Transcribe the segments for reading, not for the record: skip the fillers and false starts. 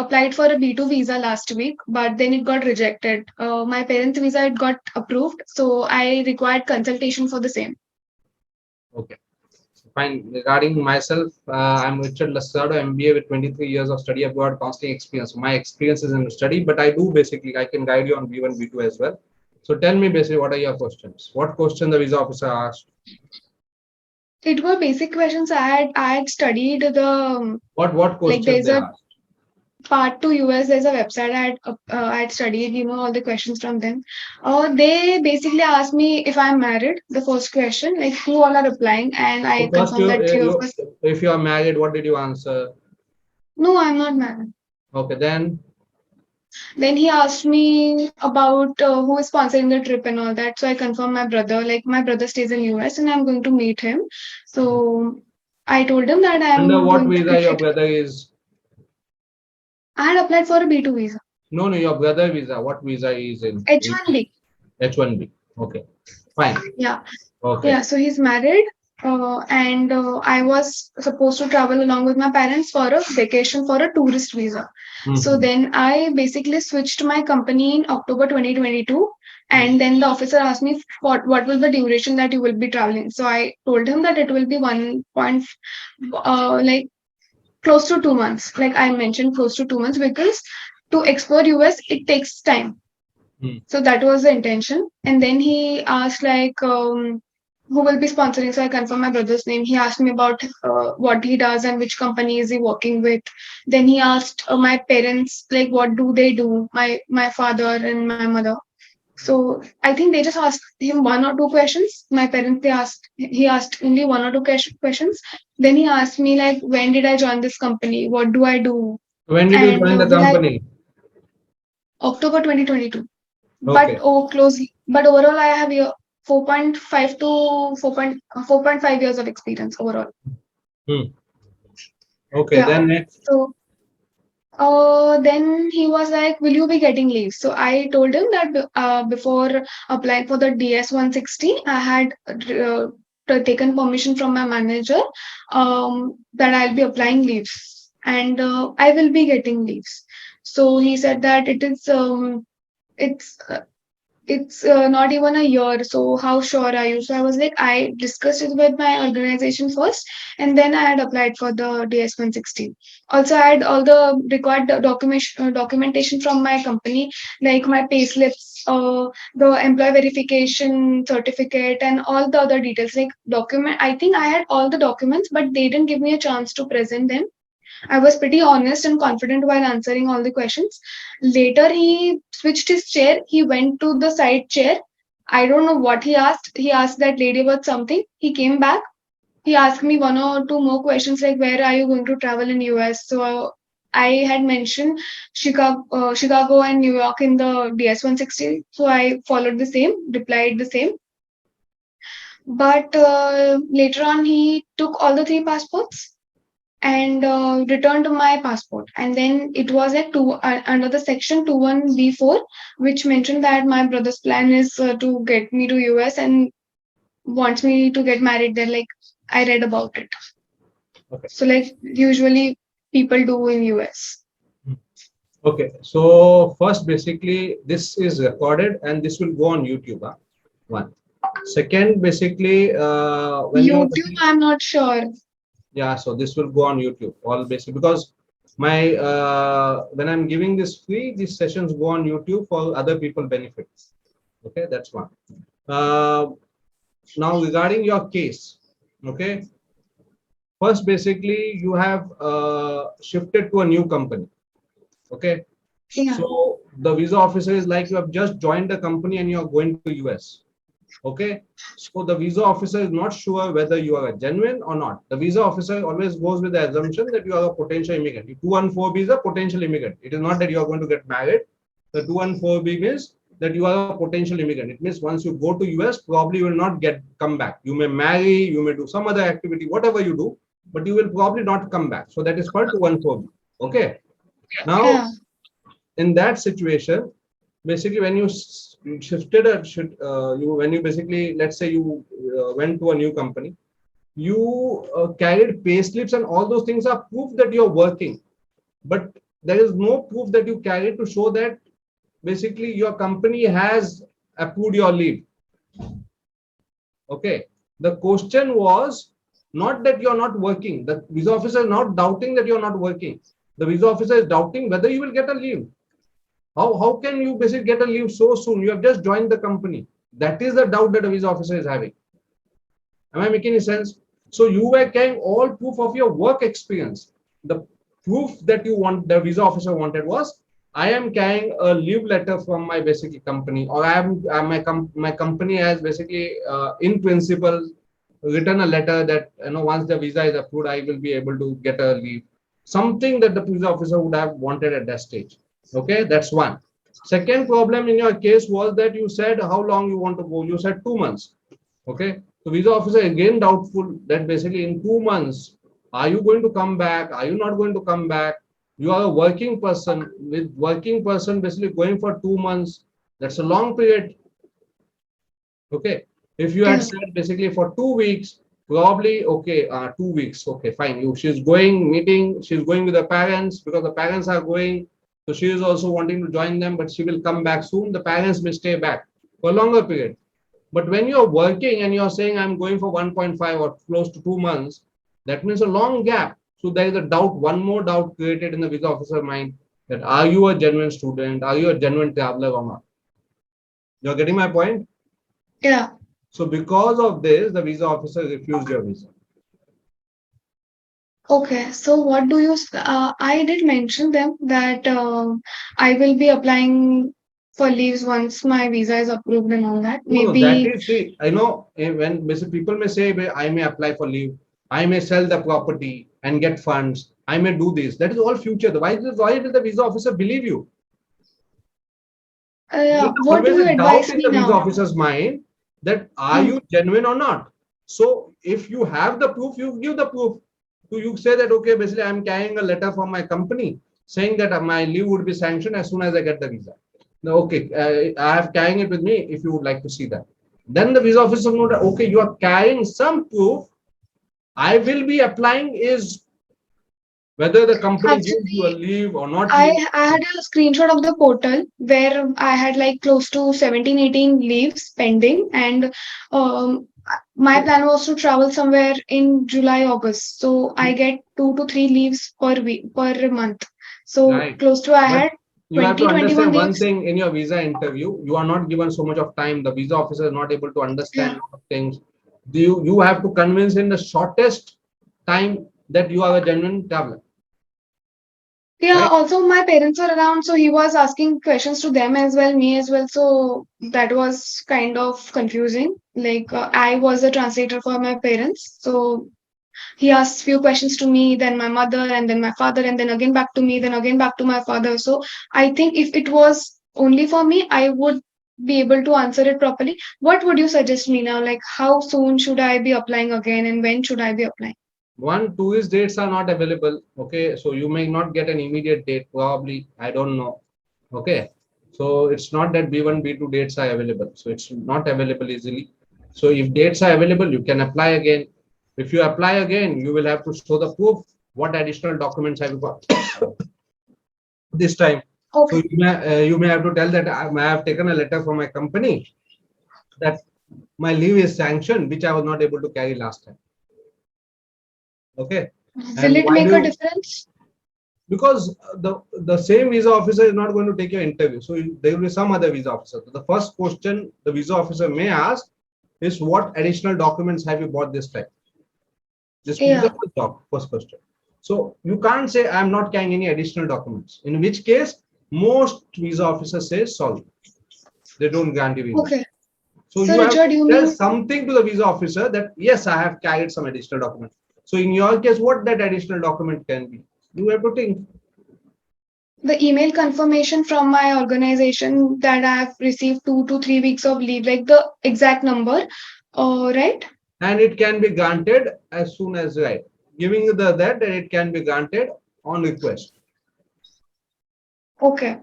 applied for a B2 visa last week, but then it got rejected. My parents' visa it got approved, so I required consultation for the same. Okay. Fine. Regarding myself, I'm Richard Lasardo, MBA with 23 years of study abroad counseling experience. My experience is in study, but I do basically, I can guide you on B1, B2 as well. So tell me basically, what are your questions? What question the visa officer asked? It were basic questions. I had studied the What like questions there's they a asked? part to US. There's a website I had studied all the questions from them. They basically asked me if I'm married. The first question, like who all are applying, and So I first, confirmed that three of us. if you are married, what did you answer? No, I'm not married. Okay, then. Then he asked me about who is sponsoring the trip and all that. So I confirmed my brother. Like my brother stays in US and I'm going to meet him. So I told him that Under I'm what going to. visa your brother is? I had applied for a B2 visa. No, no, your brother visa. What visa is in? H1B. H1B. Okay, fine. Yeah. Okay. Yeah. So he's married. And I was supposed to travel along with my parents for a vacation for a tourist visa. So Mhm. then I basically switched my company in October 2022. And then the officer asked me what was the duration that you will be traveling. So I told him that it will be 1 point, like close to 2 months. Like I mentioned, close to 2 months because to explore US it takes time. Hmm. So that was the intention. And then he asked like who will be sponsoring. So I confirmed my brother's name. He asked me about what he does and which company is he working with. Then he asked my parents like what do they do. My father and my mother. So I think they just asked him one or two questions. My parents he asked only one or two questions. Then he asked me like when did I join this company? What do I do? When did you And join the we had company? October 2022. But Okay. closely. But overall, I have 4.5 to 4.5 years of experience overall. Hmm. Okay, Yeah. then next. So then he was like, "Will you be getting leave?" So I told him that before applying for the DS 160, I had taken permission from my manager that I'll be applying leaves and I will be getting leaves. So he said that it's not even a year, so how sure are you? So I was like, I discussed it with my organization first, and then I had applied for the DS 116. Also, I had all the required documentation from my company, like my pay slips, the employee verification certificate, and all the other details. Like document, I think I had all the documents, but they didn't give me a chance to present them. I was pretty honest and confident while answering all the questions. Later, he switched his chair. He went to the side chair. I don't know what he asked. He asked that lady about something. He came back. He asked me one or two more questions like, "Where are you going to travel in US?" So I had mentioned Chicago and New York in the DS 160. So I followed the same, replied the same. But later on, he took all the three passports and returned my passport. And then it was at under the section 21B4, which mentioned that my brother's plan is to get me to US and wants me to get married there. Like I read about it. Okay. So like usually people do in US. Okay. So first, basically, this is recorded and this will go on YouTube. Huh? One. Second, basically, when you YouTube, I'm not sure. yeah, so this will go on YouTube. All basically because my when I'm giving this free, these sessions go on YouTube for other people benefits. Okay, that's one. Uh, Now regarding your case, okay. First, basically, you have shifted to a new company. Okay. Yeah. So the visa officer is like you have just joined the company and you are going to US. Okay. So the visa officer is not sure whether you are a genuine or not. The visa officer always goes with the assumption that you are a potential immigrant. 214 visa, potential immigrant. It is not that you are going to get married. The 214B means that you are a potential immigrant. It means once you go to US, probably you will not come back. You may marry, you may do some other activity, whatever you do, but you will probably not come back. So that is called 214B. Okay. Now, Yeah. in that situation, basically when you shifted you when you basically let's say you went to a new company, you carried pay slips and all those things are proof that you're working. But there is no proof that you carry to show that basically your company has approved your leave. Okay. The question was not that you're not working. The visa officer is not doubting that you're not working. The visa officer is doubting whether you will get a leave. How can you basically get a leave so soon? You have just joined the company. That is the doubt that the visa officer is having. Am I making any sense? So you were carrying all proof of your work experience. The proof that you want, the visa officer wanted was, I am carrying a leave letter from my basically company, or I am my company has basically in principle written a letter that once the visa is approved, I will be able to get a leave. Something that the visa officer would have wanted at that stage. Okay, that's one. Second problem in your case was that you said how long you want to go. You said 2 months. Okay, so visa officer again doubtful that basically in 2 months, are you going to come back? Are you not going to come back? You are a working person. With working person basically going for 2 months, that's a long period. Okay, if you had Yeah. said basically for 2 weeks, probably okay, 2 weeks, okay, fine. She's going meeting, she's going with the parents because the parents are going. So she is also wanting to join them, but she will come back soon. The parents may stay back for a longer period. But when you're working and you're saying I'm going for 1.5 or close to 2 months, that means a long gap. So there is a doubt, one more doubt created in the visa officer mind that are you a genuine student? Are you a genuine traveler or not? You're getting my point? Yeah. So because of this, the visa officer refused your visa. Okay. So what do you? I did mention them that I will be applying for leaves once my visa is approved and all that. No, no, that Maybe. is, see, I know when people may say, I may apply for leave, I may sell the property and get funds, I may do this. That is all future. Why will the visa officer believe you? There is What do always you a doubt advise in me the visa now? officer's mind that are Hmm. you genuine or not? So if you have the proof, you give the proof. So you say that, okay, basically I'm carrying a letter from my company saying that my leave would be sanctioned as soon as I get the visa. Now, okay, I have carrying it with me if you would like to see that. Then the visa officer know that, okay, you are carrying some proof. I will be applying is whether the company gives you a Actually, leave or not I leave. I had a screenshot of the portal where I had like close to 17, 18 leaves pending, and um, my plan was to travel somewhere in July, August. So I get 2 to 3 leaves per week per month. So Right. close to I But had you have to 20, 21 understand one leaves. thing in your visa interview, you are not given so much of time. The visa officer is not able to understand Yeah. a lot of things. You have to convince in the shortest time that you are a genuine traveler, Yeah, right? also my parents were around, so he was asking questions to them as well, me as well. So that was kind of confusing. Like I was a translator for my parents, so he asked few questions to me, then my mother, and then my father, and then again back to me, then again back to my father. So I think if it was only for me, I would be able to answer it properly. What would you suggest me now? Like how soon should I be applying again, and when should I be applying? One, tourist dates are not available. Okay, so you may not get an immediate date, probably. I don't know. Okay, so it's not that B1, B2 dates are available. So it's not available easily. So if dates are available, you can apply again. If you apply again, you will have to show the proof. What additional documents have you got this time? So Okay. you may have to tell that I have taken a letter from my company that my leave is sanctioned, which I was not able to carry last time. Okay, Will and it why do make a you? difference? Because the same visa officer is not going to take your interview, so there will be some other visa officer. So the first question the visa officer may ask is what additional documents have you bought this time. This will be the Yeah. first question. So you can't say I'm not carrying any additional documents, in which case most visa officers say sorry, they don't grant you visa. Okay. So So you have Richard, to you tell mean something to the visa officer that yes, I have carried some additional documents. So in your case, what that additional document can be, you have to think. the email confirmation from my organization that I have received 2 to 3 weeks of leave, like the exact number, right? And it can be granted as soon as, right, giving the that it can be granted on request. Okay,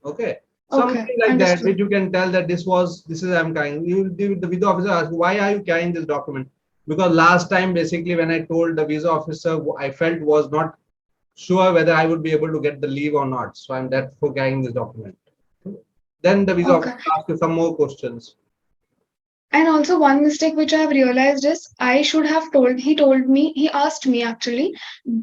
Okay, okay, something like that understood. which you can tell that this is I'm carrying. You the visa officer asks why are you carrying this document, because last time basically when I told the visa officer I felt was not sure whether I would be able to get the leave or not. So I'm therefore carrying this document. Then the visa Okay. officer asks you some more questions. And also one mistake which I have realized is I should have he asked me actually,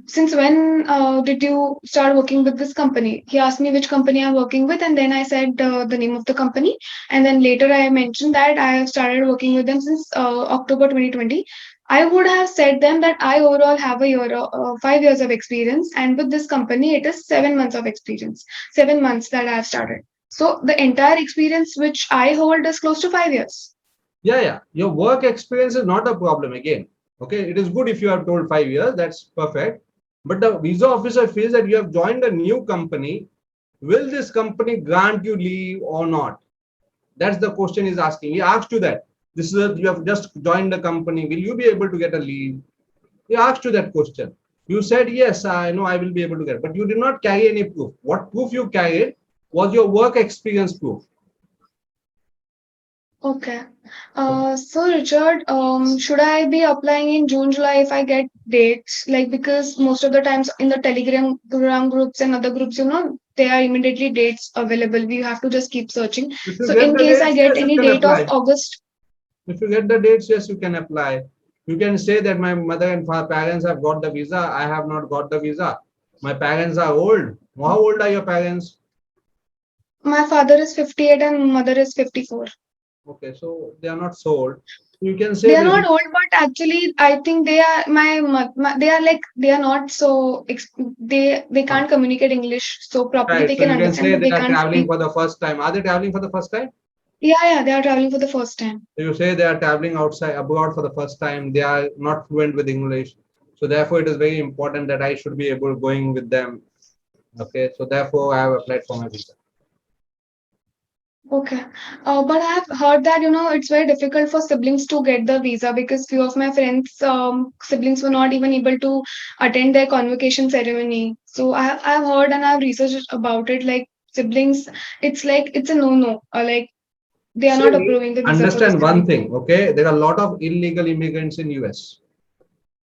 since when did you start working with this company? He asked me which company I'm working with, and then I said the name of the company. And then later I mentioned that I have started working with them since October 2020. I would have said them that I overall have 5 years of experience, and with this company, it is 7 months of experience, 7 months that I have started. So the entire experience which I hold is close to 5 years. Yeah, yeah. Your work experience is not a problem again. Okay, it is good if you have told 5 years, that's perfect. But the visa officer feels that you have joined a new company. Will this company grant you leave or not? That's the question he's asking. He asked you that. You have just joined the company. Will you be able to get a leave? He asked you that question. You said, yes, I know I will be able to get, but you did not carry any proof. What proof you carried was your work experience proof. Okay. So Richard, should I be applying in June, July if I get dates? Like, because most of the times in the Telegram groups and other groups, there are immediately dates available. We have to just keep searching. If you So get in the case I dates, get yes, you any can date of apply. August. If you get the dates, yes, you can apply. You can say that my mother and parents have got the visa. I have not got the visa. My parents are old. How old are your parents? My father is 58 and mother is 54. Okay, so they are not so old. You can say They are not basically, old, but actually, I think they are they are like they are not so they uh, can't communicate English so properly. right. They So can you can understand, say but they they are can't traveling speak. for the first time. Are they traveling for the first time? Yeah, yeah, they are traveling for the first time. So you say they are traveling outside abroad for the first time. They are not fluent with English. So therefore, it is very important that I should be able going with them. Okay, so therefore, I have applied for my visa. Okay. But I have heard that, it's very difficult for siblings to get the visa because few of my friends, siblings were not even able to attend their convocation ceremony. So I've heard and I've researched about it. Like siblings, it's a no-no. Like they are not See, approving the visa for the understand one sibling. thing, okay? There are a lot of illegal immigrants in US,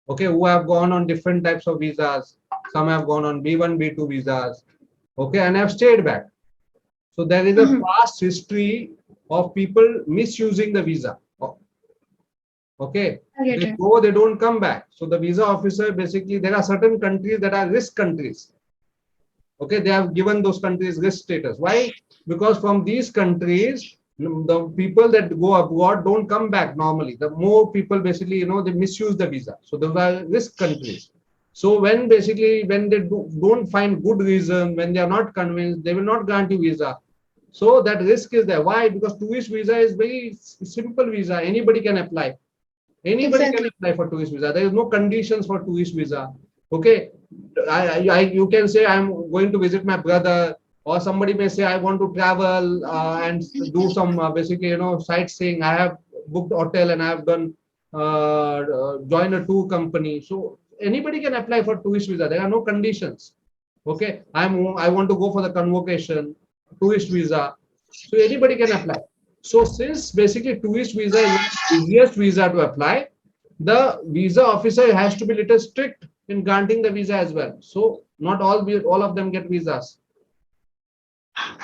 okay, who have gone on different types of visas. Some have gone on B1, B2 visas, okay, and have stayed back. So there is a Mhm. past history of people misusing the visa. Okay, I get they it. go, they don't come back. So the visa officer basically, there are certain countries that are risk countries. Okay, they have given those countries risk status. Why? Because from these countries, the people that go abroad don't come back normally. The more people basically, they misuse the visa. So those are risk countries. So when they don't find good reason, when they are not convinced, they will not grant you visa. So that risk is there. Why? Because tourist visa is very simple visa. Anybody can apply. Anybody can Exactly. apply for tourist visa. There is no conditions for tourist visa. Okay, you can say I'm going to visit my brother, or somebody may say I want to travel and do some basically sightseeing. I have booked hotel and I have done join a tour company. So anybody can apply for tourist visa. There are no conditions. Okay, I want to go for the convocation tourist visa. So anybody can apply. So since basically tourist visa is the easiest visa to apply, the visa officer has to be little strict in granting the visa as well. So not all of them get visas.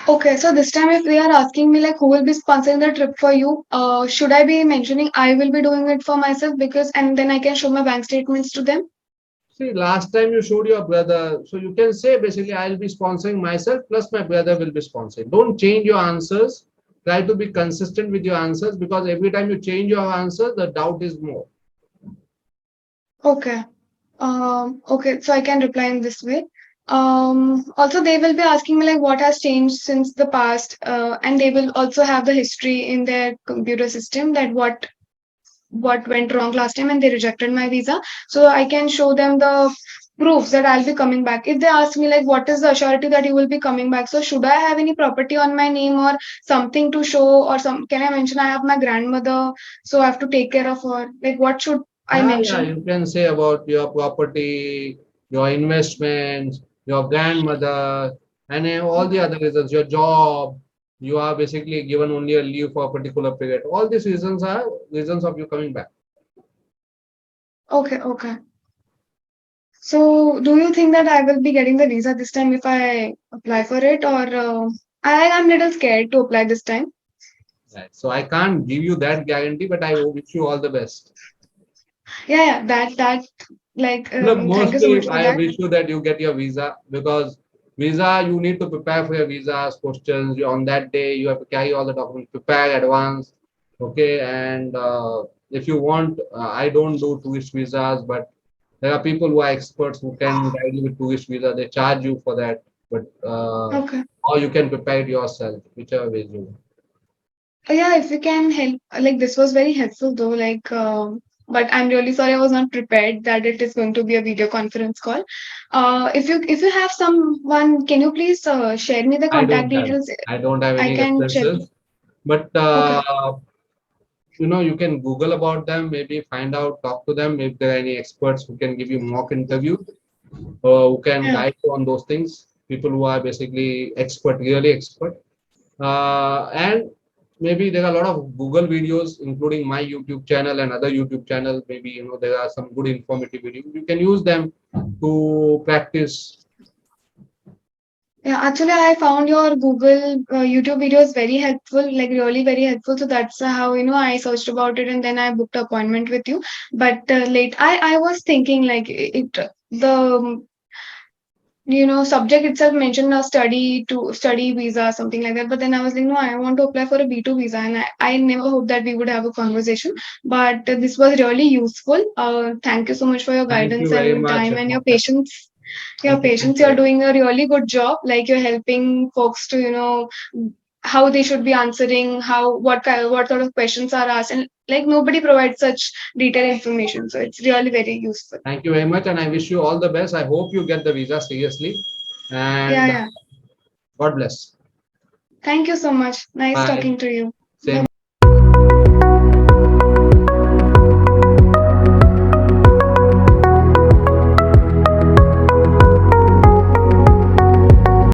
Okay, so this time if they are asking me like who will be sponsoring the trip for you, should I be mentioning I will be doing it for myself because and then I can show my bank statements to them? See, last time you showed your brother, so you can say basically I'll be sponsoring myself plus my brother will be sponsoring. Don't change your answers. Try to be consistent with your answers because every time you change your answer, the doubt is more. Okay. Okay, so I can reply in this way. Also, they will be asking me like what has changed since the past, and they will also have the history in their computer system that what went wrong last time and they rejected my visa. So I can show them the proofs that I'll be coming back. If they ask me like what is the surety that you will be coming back, so should I have any property on my name or something to show or some? Can I mention I have my grandmother, so I have to take care of her? Like what should I Yeah, mention? you can say about your property, your investments, your grandmother, and all the other reasons, your job. You are basically given only a leave for a particular period. All these reasons are reasons of you coming back. Okay, okay. So, do you think that I will be getting the visa this time if I apply for it, or I'm little scared to apply this time? Right. So I can't give you that guarantee, but I wish you all the best. Yeah, yeah, that like No, thank you so much mostly for I that. wish you that you get your visa, because visa you need to prepare for your visas, questions. On that day you have to carry all the documents, prepare advance. Okay, and if you want, I don't do tourist visas, but there are people who are experts who can guide you with tourist visa. They charge you for that, but Okay. or you can prepare it yourself, whichever way you want. Yeah, if you can help, like this was very helpful though. But I'm really sorry I was not prepared that it is going to be a video conference call. If you have someone, can you please share me the I contact don't have details? I don't have I any can check. references, but Okay. you can Google about them, maybe find out, talk to them if there are any experts who can give you mock interview, who can Yeah. guide you on those things. People who are basically expert, really expert, and maybe there are a lot of Google videos, including my YouTube channel and other YouTube channel. Maybe there are some good informative videos. You can use them to practice. Yeah, actually, I found your Google YouTube videos very helpful, like really very helpful. So that's how I searched about it, and then I booked an appointment with you. But I was thinking like the subject itself mentioned a study visa, something like that. But then I was like, no, I want to apply for a B2 visa, and I never hoped that we would have a conversation. But this was really useful. Thank you so much for your Thank you guidance very and much. time and your patience. Your Thank you. Thank patience, you you're very much. doing a really good job. Like you're helping folks to, how they should be answering, what sort of questions are asked, and like nobody provides such detailed information. So it's really very useful. Thank you very much, and I wish you all the best. I hope you get the visa seriously, Yeah, and yeah. God bless. Thank you so much. Nice Bye. talking to you. Same. Bye.